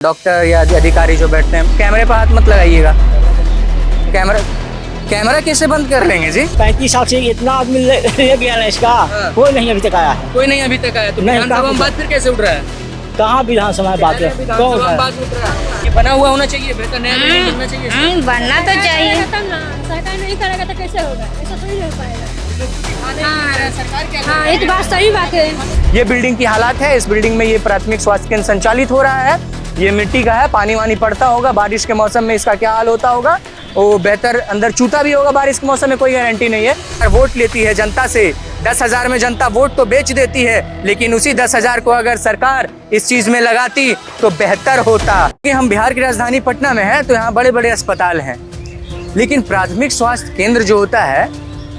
Doctor या अधिकारी जो बैठते हैं, कैमरे पर हाथ मत लगाइएगा। कैमरा कैसे बंद कर लेंगे जी? 35 साल से इतना आदमी ले गया ना इसका, कोई नहीं अभी तक आया है। कोई नहीं अभी तक आया तो विधानसभा में बात फिर कैसे उठ रहा है? कहाँ विधानसभा में बात है? कौन है? बात उठ रहा है? ये बना हुआ होना चाहिए, बेहतर नया बिल्डिंग बनना चाहिए। बनना तो चाहिए। सरकार नहीं करेगा तो कैसे होगा? ऐसा थोड़ी हो पाएगा। सरकार क्या हाँ, ये तो बात सही बात है। ये बिल्डिंग की हालात है। इस बिल्डिंग में ये प्राथमिक स्वास्थ्य केंद्र संचालित हो रहा है। ये मिट्टी का है, पानी वानी पड़ता होगा, बारिश के मौसम में इसका क्या हाल होता होगा। वो बेहतर अंदर चूता भी होगा बारिश के मौसम में, कोई गारंटी नहीं है। वोट लेती है जनता से, 10,000 में जनता वोट तो बेच देती है, लेकिन उसी 10,000 को अगर सरकार इस चीज में लगाती तो बेहतर होता। कि हम बिहार की राजधानी पटना में हैं तो यहाँ बड़े बड़े अस्पताल हैं, लेकिन प्राथमिक स्वास्थ्य केंद्र जो होता है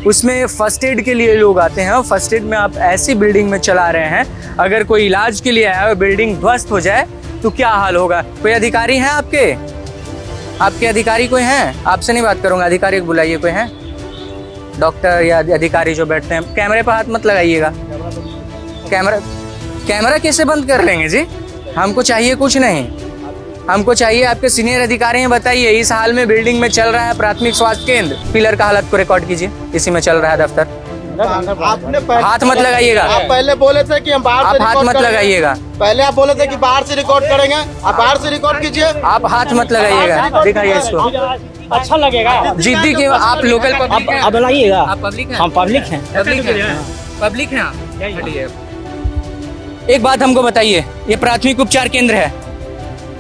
उसमें फर्स्ट एड के लिए लोग आते हैं। और फर्स्ट एड में आप ऐसी बिल्डिंग में चला रहे हैं, अगर कोई इलाज के लिए आया और बिल्डिंग ध्वस्त हो जाए तो क्या हाल होगा? कोई अधिकारी हैं आपके अधिकारी कोई हैं? आपसे नहीं बात करूंगा, अधिकारी को बुलाइए। कोई हैं डॉक्टर या अधिकारी जो बैठते हैं? कैमरे पर हाथ मत लगाइएगा। कैमरा कैसे बंद कर लेंगे जी? हमको चाहिए कुछ नहीं, हमको चाहिए आपके सीनियर अधिकारी हैं। बताइए, इस हाल में बिल्डिंग में चल रहा है प्राथमिक स्वास्थ्य केंद्र, पिलर का हालत को रिकॉर्ड कीजिए। इसी में चल रहा है दफ्तर। आपने हाथ मत लगाइएगा। आप पहले बोले थे कि हम बाहर से हाथ मत लगाइएगा। पहले आप बोले थे कि बाहर से रिकॉर्ड करेंगे, आप बाहर से रिकॉर्ड कीजिए। आप हाथ मत लगाइएगा, दिखाइए इसको। अच्छा लगेगा। जिद्दी क्यों? आप लोकल पब्लिक हैं? अब बनाइएगा। आप पब्लिक हैं? हम पब्लिक हैं। पब्लिक हैं आप? हटिए। एक बात हमको बताइए, ये प्राथमिक उपचार केंद्र है,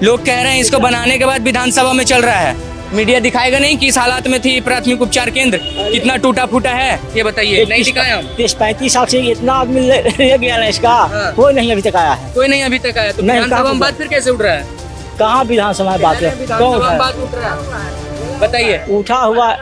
लोग कह रहे हैं इसको बनाने के बाद विधानसभा में चल रहा है। मीडिया दिखाएगा नहीं कि इस हालात में थी प्राथमिक उपचार केंद्र, कितना टूटा फूटा है, ये बताइए। नहीं दिखाया हम। 35 साल से इतना आदमी ले गया ना इसका, कोई नहीं अभी तक आया है। कोई नहीं अभी तक आया तो विधानसभा में बात फिर कैसे उठ रहा है? कहाँ विधानसभा में बात है? कौन है? बात उठ रहा है? बताइए। उठा हुआ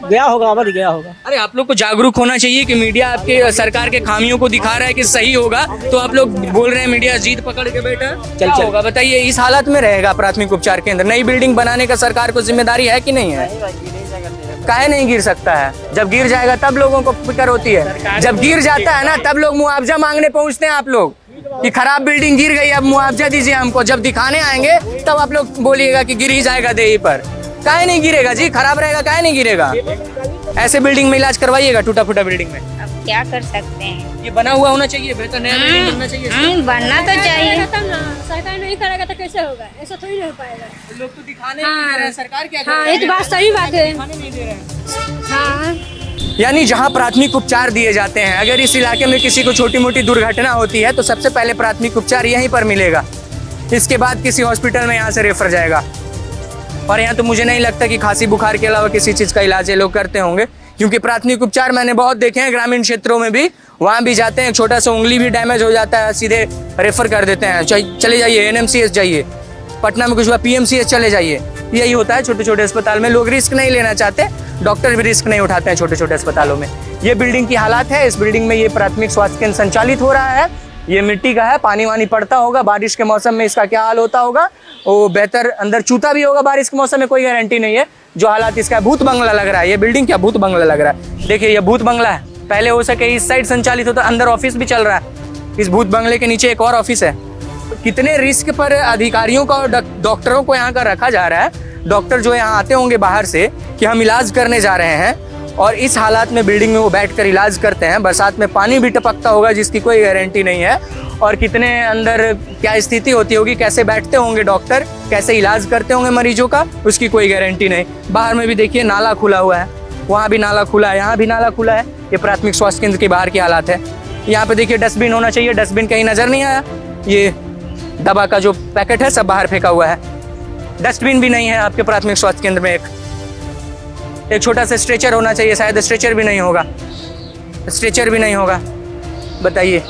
गया होगा, अवध गया होगा। अरे आप लोग को जागरूक होना चाहिए कि मीडिया आपके सरकार के खामियों को दिखा रहा है कि सही होगा, तो आप लोग बोल रहे हैं मीडिया जीत पकड़ के बैठा। क्या होगा बताइए? इस हालत में रहेगा प्राथमिक उपचार केंद्र। नई बिल्डिंग बनाने का सरकार को जिम्मेदारी है कि नहीं है? काहे नहीं गिर सकता है? जब गिर जाएगा तब लोगों को फिक्र होती है। जब गिर जाता है ना तब लोग मुआवजा मांगने पहुंचते हैं। आप लोग कि खराब बिल्डिंग गिर गई, अब मुआवजा दीजिए हमको। जब दिखाने आएंगे तब आप लोग बोलिएगा कि गिर ही जाएगा देही पर। काहे नहीं गिरेगा जी? खराब रहेगा, काहे नहीं गिरेगा? ऐसे बिल्डिंग में इलाज करवाइएगा, टूटा फूटा बिल्डिंग में। अब क्या कर सकते हैं? ये बना हुआ होना चाहिए, बेहतर नया बिल्डिंग बनना चाहिए। बनना तो चाहिए। सरकार नहीं करेगा तो कैसे होगा? ऐसा थोड़ी हो पाएगा। लोग तो दिखाने नहीं दे रहे हैं, सरकार क्या कर हाँ, रही ये तो बात सही बात है। नहीं दे रहे हैं। हाँ, यानी जहां प्राथमिक उपचार दिए जाते हैं, अगर इस इलाके में किसी को छोटी मोटी दुर्घटना होती है तो सबसे पहले प्राथमिक उपचार यहीं पर मिलेगा। इसके बाद किसी हॉस्पिटल में यहाँ से रेफर जाएगा। और यहाँ तो मुझे नहीं लगता कि खांसी बुखार के अलावा किसी चीज़ का इलाज ये लोग करते होंगे, क्योंकि प्राथमिक उपचार मैंने बहुत देखे हैं ग्रामीण क्षेत्रों में भी। वहाँ भी जाते हैं, छोटा सा उंगली भी डैमेज हो जाता है, सीधे रेफर कर देते हैं, चले जाइए NMCH जाइए, पटना में कुछ हुआ PMCH चले जाइए। यही होता है छोटे छोटे अस्पताल में। लोग रिस्क नहीं लेना चाहते, डॉक्टर भी रिस्क नहीं उठाते हैं छोटे छोटे अस्पतालों में। ये बिल्डिंग की हालात है। इस बिल्डिंग में ये प्राथमिक स्वास्थ्य केंद्र संचालित हो रहा है। ये मिट्टी का है, पानी वानी पड़ता होगा, बारिश के मौसम में इसका क्या हाल होता होगा। वो बेहतर अंदर चूता भी होगा बारिश के मौसम में, कोई गारंटी नहीं है। जो हालात इसका भूत बंगला लग रहा है, ये बिल्डिंग क्या भूत बंगला लग रहा है। देखिए ये भूत बंगला है, पहले हो सके इस साइड संचालित होता, अंदर ऑफिस भी चल रहा है। इस भूत बंगले के नीचे एक और ऑफिस है। कितने रिस्क पर अधिकारियों का और डॉक्टरों को यहाँ का रखा जा रहा है। डॉक्टर जो यहाँ आते होंगे बाहर से कि हम इलाज करने जा रहे हैं, और इस हालात में बिल्डिंग में वो बैठकर इलाज करते हैं। बरसात में पानी भी टपकता होगा जिसकी कोई गारंटी नहीं है। और कितने अंदर क्या स्थिति होती होगी, कैसे बैठते होंगे डॉक्टर, कैसे इलाज करते होंगे मरीजों का, उसकी कोई गारंटी नहीं। बाहर में भी देखिए नाला खुला हुआ है, वहाँ भी नाला खुला है, यहाँ भी नाला खुला है। ये प्राथमिक स्वास्थ्य केंद्र के बाहर की हालात है। यहाँ पे देखिए डस्टबिन होना चाहिए, डस्टबिन कहीं नजर नहीं आया। ये दवा का जो पैकेट है सब बाहर फेंका हुआ है। डस्टबिन भी नहीं है आपके प्राथमिक स्वास्थ्य केंद्र में। एक छोटा सा स्ट्रेचर होना चाहिए, शायद स्ट्रेचर भी नहीं होगा। स्ट्रेचर भी नहीं होगा, बताइए।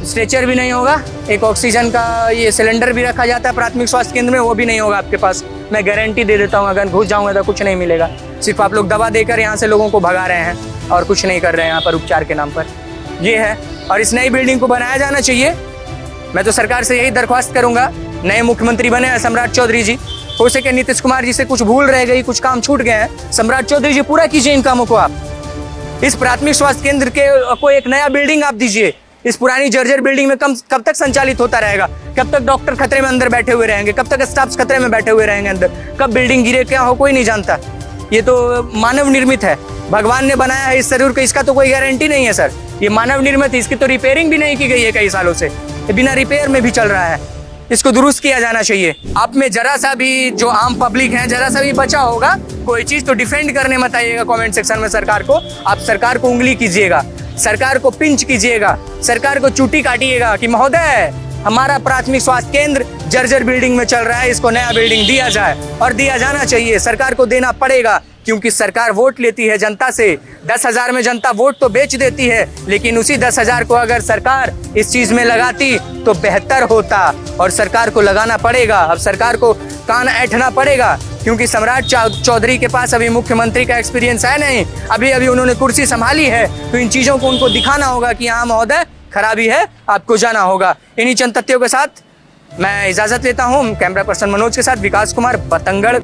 स्ट्रेचर भी नहीं होगा। एक ऑक्सीजन का ये सिलेंडर भी रखा जाता है प्राथमिक स्वास्थ्य केंद्र में, वो भी नहीं होगा आपके पास। मैं गारंटी दे देता हूँ, अगर घुस जाऊँगा तो कुछ नहीं मिलेगा। सिर्फ आप लोग दवा देकर यहाँ से लोगों को भगा रहे हैं और कुछ नहीं कर रहे हैं यहाँ पर उपचार के नाम पर। ये है। और इस नई बिल्डिंग को बनाया जाना चाहिए। मैं तो सरकार से यही दरख्वास्त करूँगा, नए मुख्यमंत्री बने हैं सम्राट चौधरी जी, हो सके नीतीश कुमार जी से कुछ भूल रह गई, कुछ काम छूट गए हैं, सम्राट चौधरी जी पूरा कीजिए इन कामों को। आप इस प्राथमिक स्वास्थ्य केंद्र के को एक नया बिल्डिंग आप दीजिए। इस पुरानी जर्जर बिल्डिंग में कब तक संचालित होता रहेगा? कब तक डॉक्टर खतरे में अंदर बैठे हुए रहेंगे? कब तक स्टाफ खतरे में बैठे हुए रहेंगे अंदर? कब बिल्डिंग गिरे क्या हो कोई नहीं जानता। ये तो मानव निर्मित है, भगवान ने बनाया है इस शरीर को, इसका तो कोई गारंटी नहीं है सर। ये मानव निर्मित है, इसकी तो रिपेयरिंग भी नहीं की गई है कई सालों से, ये बिना रिपेयर में भी चल रहा है। इसको दुरुस्त किया जाना चाहिए। आप में जरा सा भी जो आम पब्लिक है जरा सा भी बचा होगा कोई चीज तो डिफेंड करने मत आइएगा कमेंट सेक्शन में सरकार को। आप सरकार को उंगली कीजिएगा, सरकार को पिंच कीजिएगा, सरकार को चूटी काटिएगा कि महोदय हमारा प्राथमिक स्वास्थ्य केंद्र जर्जर बिल्डिंग में चल रहा है, इसको नया बिल्डिंग दिया जाए। और दिया जाना चाहिए, सरकार को देना पड़ेगा, क्योंकि सरकार वोट लेती है जनता से। 10,000 में जनता वोट तो बेच देती है, लेकिन उसी 10,000 को अगर सरकार इस चीज में लगाती तो बेहतर होता। और सरकार को लगाना पड़ेगा, अब सरकार को कान ऐंठना पड़ेगा, क्योंकि सम्राट चौधरी के पास अभी मुख्यमंत्री का एक्सपीरियंस है नहीं, अभी उन्होंने कुर्सी संभाली है, तो इन चीजों को उनको दिखाना होगा कि हाँ महोदय खराबी है, आपको जाना होगा। इन्हीं चंद तथ्यों के साथ मैं इजाजत लेता हूँ। कैमरा पर्सन मनोज के साथ विकास कुमार, बतंगड़।